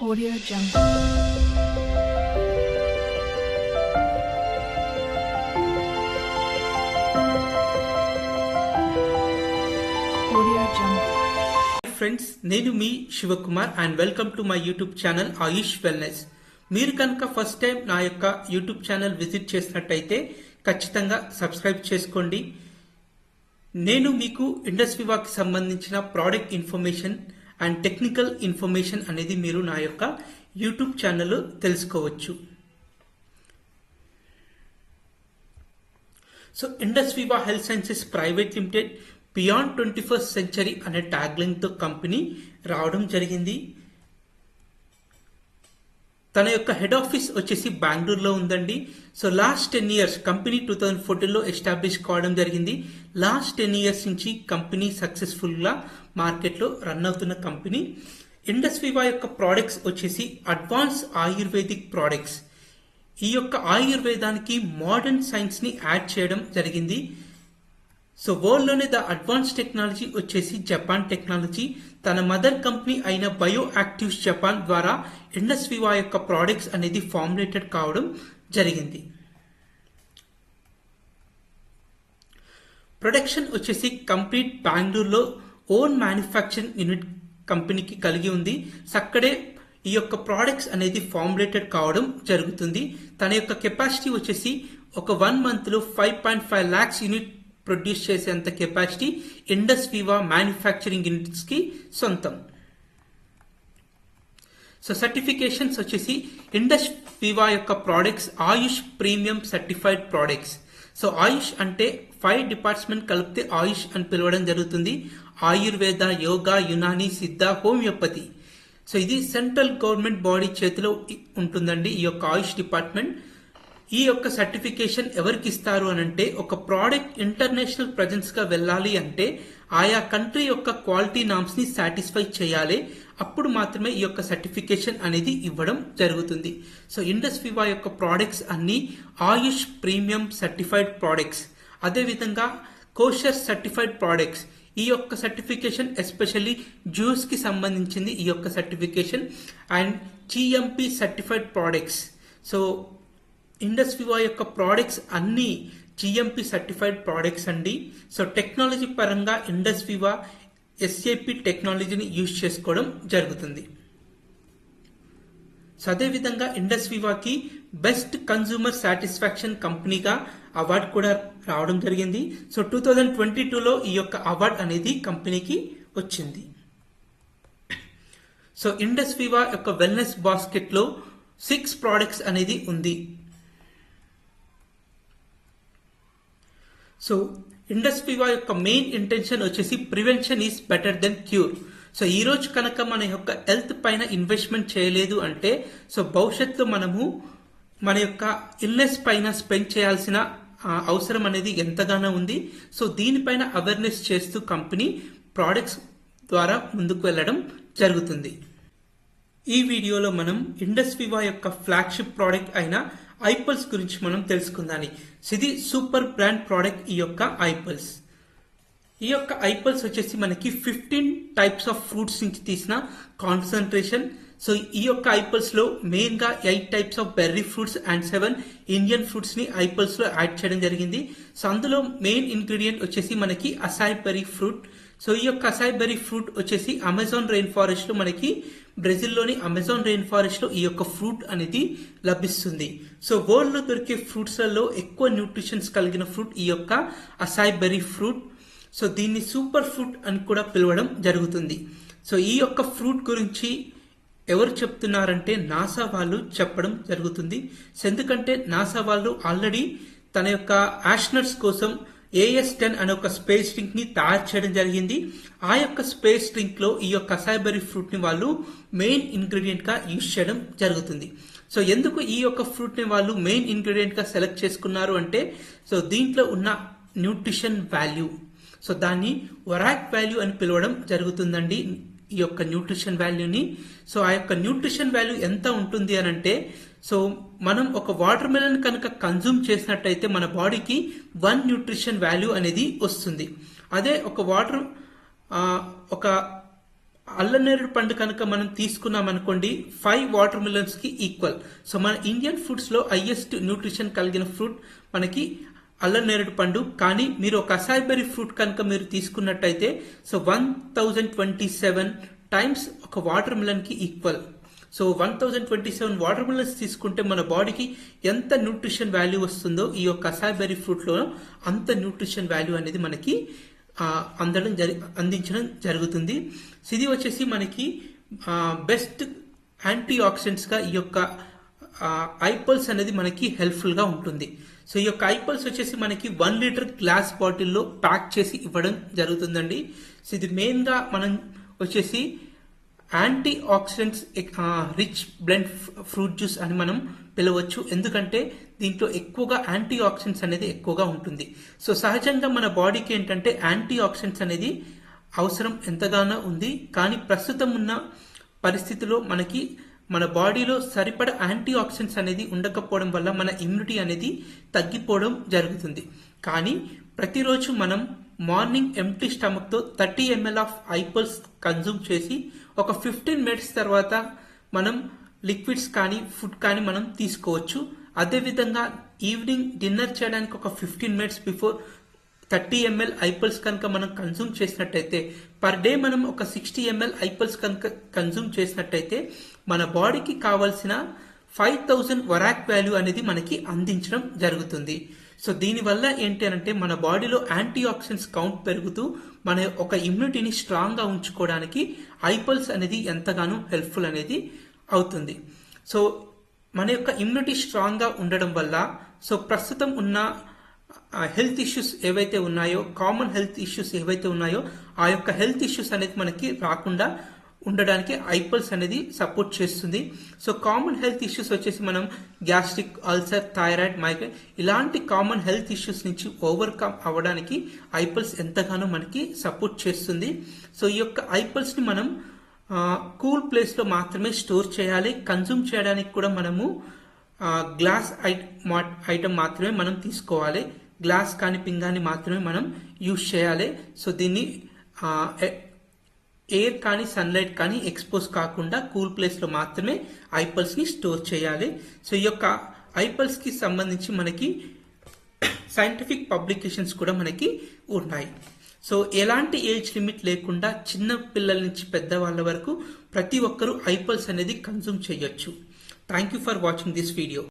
Audio Jungle. Friends, నేను మీ Shivakumar and welcome to my YouTube channel Ayush wellness. మీరు కనుక ఫస్ట్ టైం నా యొక్క యూట్యూబ్ ఛానల్ విజిట్ చేసినట్టయితే ఖచ్చితంగా సబ్స్క్రైబ్ చేసుకోండి. నేను మీకు ఇండస్ వివాకి సంబంధించిన product information and technical information అనేది మీరు నా యొక్క యూట్యూబ్ ఛానల్లో తెలుసుకోవచ్చు. So Indus Viva Health Sciences Private Limited beyond 21st century అనే ట్యాగ్లైన్తో కంపెనీ రావడం జరిగింది. తన యొక్క హెడ్ ఆఫీస్ వచ్చేసి బెంగళూరులో ఉందండి. సో లాస్ట్ 10 years కంపెనీ 2014లో ఎస్టాబ్లిష్ కావడం జరిగింది. లాస్ట్ 10 years నుంచి కంపెనీ సక్సెస్ఫుల్గా మార్కెట్లో రన్ అవుతున్న కంపెనీ. ఇండస్ వివా యొక్క ప్రోడక్ట్స్ వచ్చేసి అడ్వాన్స్ ఆయుర్వేదిక్ ప్రోడక్ట్స్. ఈ యొక్క ఆయుర్వేదానికి మోడర్న్ సైన్స్ని యాడ్ చేయడం జరిగింది. సో వరల్డ్లోనే ద అడ్వాన్స్ టెక్నాలజీ వచ్చేసి జపాన్ టెక్నాలజీ. తన మదర్ కంపెనీ అయిన బయో యాక్టివ్స్ జపాన్ ద్వారా ఇండస్ వివా యొక్క ప్రోడక్ట్స్ అనేది ఫార్ములేటెడ్ కావడం జరిగింది. ప్రొడక్షన్ వచ్చేసి కంప్లీట్ బెంగళూరులో ఓన్ మ్యానుఫ్యాక్చరింగ్ యూనిట్ కంపెనీకి కలిగి ఉంది. అక్కడే ఈ యొక్క ప్రోడక్ట్స్ అనేది ఫార్ములేటెడ్ కావడం జరుగుతుంది. తన యొక్క కెపాసిటీ వచ్చేసి ఒక 1 monthలో 5.5 lakhs యూనిట్ ప్రొడ్యూస్ చేసేంత కెపాసిటీ ఇండస్ వివా మ్యానుఫ్యాక్చరింగ్ యూనిట్స్ కి సొంతం. సో సర్టిఫికేషన్స్ వచ్చేసి ఇండస్ వివా యొక్క ప్రోడక్ట్స్ ఆయుష్ ప్రీమియం సర్టిఫైడ్ ప్రోడక్ట్స్. సో ఆయుష్ అంటే 5 డిపార్ట్మెంట్ కలిపితే ఆయుష్ అని పిలవడం జరుగుతుంది. ఆయుర్వేద, యోగా, యునాని, సిద్ధ, హోమియోపతి. సో ఇది సెంట్రల్ గవర్నమెంట్ బాడీ చేతిలో ఉంటుందండి ఈ యొక్క ఆయుష్ డిపార్ట్మెంట్. ఈ యొక్క సర్టిఫికేషన్ ఎవరికి ఇస్తారు అని అంటే, ఒక ప్రోడక్ట్ ఇంటర్నేషనల్ ప్రజెన్స్ గా వెళ్ళాలి అంటే ఆయా కంట్రీ యొక్క క్వాలిటీ నామ్స్ ని సాటిస్ఫై చేయాలి. అప్పుడు మాత్రమే ఈ యొక్క సర్టిఫికేషన్ అనేది ఇవ్వడం జరుగుతుంది. సో ఇండస్ వివా యొక్క ప్రోడక్ట్స్ అన్ని ఆయుష్ ప్రీమియం సర్టిఫైడ్ ప్రోడక్ట్స్. అదేవిధంగా కోషర్ సర్టిఫైడ్ ప్రోడక్ట్స్. ఈ యొక్క సర్టిఫికేషన్ ఎస్పెషల్లీ జ్యూస్ కి సంబంధించింది ఈ యొక్క certification. And GMP certified products. So Indus Viva యొక్క ప్రోడక్ట్స్ అన్ని జిఎంపి సర్టిఫైడ్ ప్రోడక్ట్స్ అండి. సో టెక్నాలజీ పరంగా ఇండస్ వివా ఎస్ఏపి టెక్నాలజీని యూజ్ చేసుకోవడం జరుగుతుంది. సో అదేవిధంగా ఇండస్ వివాకి బెస్ట్ కన్జ్యూమర్ సాటిస్ఫాక్షన్ కంపెనీగా అవార్డు కూడా రావడం జరిగింది. సో 2022లో ఈ యొక్క అవార్డు అనేది కంపెనీకి వచ్చింది. సో ఇండస్ వివా యొక్క వెల్నెస్ బాస్కెట్ లో 6 ప్రోడక్ట్స్ అనేది ఉంది. సో ఇండస్ వివా యొక్క మెయిన్ ఇంటెన్షన్ వచ్చేసి prevention is better than cure. So ఈ రోజు కనుక మన యొక్క హెల్త్ పైన ఇన్వెస్ట్మెంట్ చేయలేదు అంటే, సో భవిష్యత్తులో మనము మన యొక్క ఇల్నెస్ పైన స్పెండ్ చేయాల్సిన అవసరం అనేది ఎంతగానో ఉంది. సో దీనిపైన అవేర్నెస్ చేస్తూ కంపెనీ ప్రోడక్ట్స్ ద్వారా ముందుకు వెళ్ళడం జరుగుతుంది. ఈ వీడియోలో మనం ఇండస్ వివా యొక్క ఫ్లాగ్షిప్ ప్రోడక్ట్ అయిన ఐపల్స్ గురించి మనం తెలుసుకుందాని. ఇది సూపర్ బ్రాండ్ ప్రోడక్ట్ ఈ యొక్క ఐపల్స్. ఈ యొక్క ఐపల్స్ వచ్చేసి మనకి 15 టైప్స్ ఆఫ్ ఫ్రూట్స్ నుంచి తీసిన కాన్సన్ట్రేషన్. సో ఈ యొక్క ఐపల్స్ లో మెయిన్ గా 8 types of berry fruits and 7 Indian fruits ని ఐపల్స్ లో యాడ్ చేయడం జరిగింది. సో అందులో మెయిన్ ఇంగ్రీడియంట్ వచ్చేసి మనకి అసాయ్ బెర్రీ ఫ్రూట్. సో ఈ యొక్క అసాయ్ బెర్రీ ఫ్రూట్ వచ్చేసి అమెజాన్ రెయిన్ ఫారెస్ట్ లో మనకి బ్రెజిల్లోని అమెజాన్ రెయిన్ ఫారెస్ట్ లో ఈ యొక్క ఫ్రూట్ అనేది లభిస్తుంది. సో వరల్డ్ లో దొరికే ఫ్రూట్స్ లలో ఎక్కువ న్యూట్రిషన్స్ కలిగిన ఫ్రూట్ ఈ యొక్క అసాయ్ బెర్రీ ఫ్రూట్. సో దీన్ని సూపర్ ఫ్రూట్ అని కూడా పిలవడం జరుగుతుంది. సో ఈ యొక్క ఫ్రూట్ గురించి ఎవరు చెప్తున్నారంటే నాసా వాళ్ళు చెప్పడం జరుగుతుంది. ఎందుకంటే నాసా వాళ్ళు ఆల్రెడీ తన యొక్క ఆస్ట్రోనట్స్ కోసం AS-10 అనే ఒక స్పేస్ డ్రింక్ ని తయారు చేయడం జరిగింది. ఆ యొక్క స్పేస్ డ్రింక్ లో ఈ యొక్క అసాయ్ బెర్రీ ఫ్రూట్ ని వాళ్ళు మెయిన్ ఇంగ్రీడియంట్ గా యూజ్ చేయడం జరుగుతుంది. సో ఎందుకు ఈ యొక్క ఫ్రూట్ ని వాళ్ళు మెయిన్ ఇంగ్రీడియంట్ గా సెలెక్ట్ చేసుకున్నారు అంటే, సో దీంట్లో ఉన్న న్యూట్రిషన్ వాల్యూ, సో దాన్ని వరాక్ వాల్యూ అని పిలవడం జరుగుతుందండి ఈ యొక్క న్యూట్రిషన్ వాల్యూని. సో ఆ యొక్క న్యూట్రిషన్ వాల్యూ ఎంత ఉంటుంది అని అంటే, సో మనం ఒక వాటర్ మెలన్ కనుక కన్జ్యూమ్ చేసినట్టయితే మన బాడీకి 1 న్యూట్రిషన్ వాల్యూ అనేది వస్తుంది. అదే ఒక అల్లనేరేడు పండు కనుక మనం తీసుకున్నాం అనుకోండి 5 వాటర్ మిలన్స్ కి ఈక్వల్. సో మన ఇండియన్ ఫుడ్స్ లో హైయెస్ట్ న్యూట్రిషన్ కలిగిన ఫ్రూట్ మనకి అల్లనేరేడు పండు. కానీ మీరు ఒక అసాయ్ బెర్రీ ఫ్రూట్ కనుక మీరు తీసుకున్నట్టయితే సో 1027 టైమ్స్ ఒక వాటర్ మిలన్ కి ఈక్వల్. సో 1027 వాటర్ మిలన్స్ తీసుకుంటే మన బాడీకి ఎంత న్యూట్రిషన్ వాల్యూ వస్తుందో ఈ యొక్క అసాయ్ బెర్రీ ఫ్రూట్ లో అంత న్యూట్రిషన్ వాల్యూ అనేది మనకి అందించడం జరుగుతుంది. సో ఇది వచ్చేసి మనకి బెస్ట్ యాంటీ ఆక్సిడెంట్స్ గా ఈ యొక్క ఐపల్స్ అనేది మనకి హెల్ప్ఫుల్ గా ఉంటుంది. సో ఈ యొక్క ఐపల్స్ వచ్చేసి మనకి 1 లీటర్ గ్లాస్ బాటిల్లో ప్యాక్ చేసి ఇవ్వడం జరుగుతుందండి. సో ఇది మెయిన్ గా మనం వచ్చేసి antioxidants rich blend fruit juice అని మనం పిలవచ్చు. ఎందుకంటే దీంట్లో ఎక్కువగా యాంటీ ఆక్సిడెంట్స్ అనేది ఎక్కువగా ఉంటుంది. సో సహజంగా మన బాడీకి ఏంటంటే యాంటీ ఆక్సిడెంట్స్ అనేది అవసరం ఎంతగానో ఉంది. కానీ ప్రస్తుతం ఉన్న పరిస్థితిలో మనకి మన బాడీలో సరిపడ యాంటీ ఆక్సిడెంట్స్ అనేది ఉండకపోవడం వల్ల మన ఇమ్యూనిటీ అనేది తగ్గిపోవడం జరుగుతుంది. కానీ ప్రతిరోజు మనం మార్నింగ్ ఎంప్టీ స్టమక్ తో 30 ml ఆఫ్ ఐపల్స్ కన్జ్యూమ్ చేసి ఒక 15 మినిట్స్ తర్వాత మనం లిక్విడ్స్ కానీ ఫుడ్ కానీ మనం తీసుకోవచ్చు. అదేవిధంగా ఈవినింగ్ డిన్నర్ చేయడానికి ఒక 15 మినిట్స్ బిఫోర్ 30 ml ఐపల్స్ కనుక మనం కన్జ్యూమ్ చేసినట్టయితే పర్ డే మనం ఒక 60 ml ఐపల్స్ కనుక కన్జ్యూమ్ చేసినట్టయితే మన బాడీకి కావాల్సిన 5000 వరాక్ వాల్యూ అనేది మనకి అందించడం జరుగుతుంది. సో దీనివల్ల ఏంటి అంటే మన బాడీలో యాంటీ ఆక్సిడెంట్స్ కౌంట్ పెరుగుతూ మన ఒక ఇమ్యూనిటీని స్ట్రాంగ్ గా ఉంచుకోవడానికి ఐపల్స్ అనేది ఎంతగానో హెల్ప్ఫుల్ అనేది అవుతుంది. సో మన యొక్క ఇమ్యూనిటీ స్ట్రాంగ్ గా ఉండడం వల్ల సో ప్రస్తుతం ఉన్న హెల్త్ ఇష్యూస్ ఏవైతే ఉన్నాయో, కామన్ హెల్త్ ఇష్యూస్ ఏవైతే ఉన్నాయో ఆ యొక్క హెల్త్ ఇష్యూస్ అనేది మనకి రాకుండా ఉండడానికి ఐపల్స్ అనేది సపోర్ట్ చేస్తుంది. సో కామన్ హెల్త్ ఇష్యూస్ వచ్చేసి మనం గ్యాస్ట్రిక్, అల్సర్, థైరాయిడ్, మైగ్రేన్ ఇలాంటి కామన్ హెల్త్ ఇష్యూస్ నుంచి ఓవర్కమ్ అవ్వడానికి ఐపల్స్ ఎంతగానో మనకి సపోర్ట్ చేస్తుంది. సో ఈ యొక్క ఐపల్స్ ని మనం కూల్ ప్లేస్ లో మాత్రమే స్టోర్ చేయాలి. కన్జ్యూమ్ చేయడానికి కూడా మనము గ్లాస్ ఐటమ్ మాత్రమే మనం తీసుకోవాలి. గ్లాస్ కానీ పింగాని మాత్రమే మనం యూజ్ చేయాలి. సో దీన్ని ఎయిర్ కానీ సన్లైట్ కానీ ఎక్స్పోజ్ కాకుండా కూల్ ప్లేస్ లో మాత్రమే ఐపల్స్ ని స్టోర్ చేయాలి. సో ఈ యొక్క ఐపల్స్ కి సంబంధించి మనకి సైంటిఫిక్ పబ్లికేషన్స్ కూడా మనకి ఉన్నాయి. సో ఎలాంటి ఏజ్ లిమిట్ లేకుండా చిన్న పిల్లల నుంచి పెద్దవాళ్ళ వరకు ప్రతి ఒక్కరూ ఐపల్స్ అనేది కన్జ్యూమ్ చేయొచ్చు. Thank you for watching this video.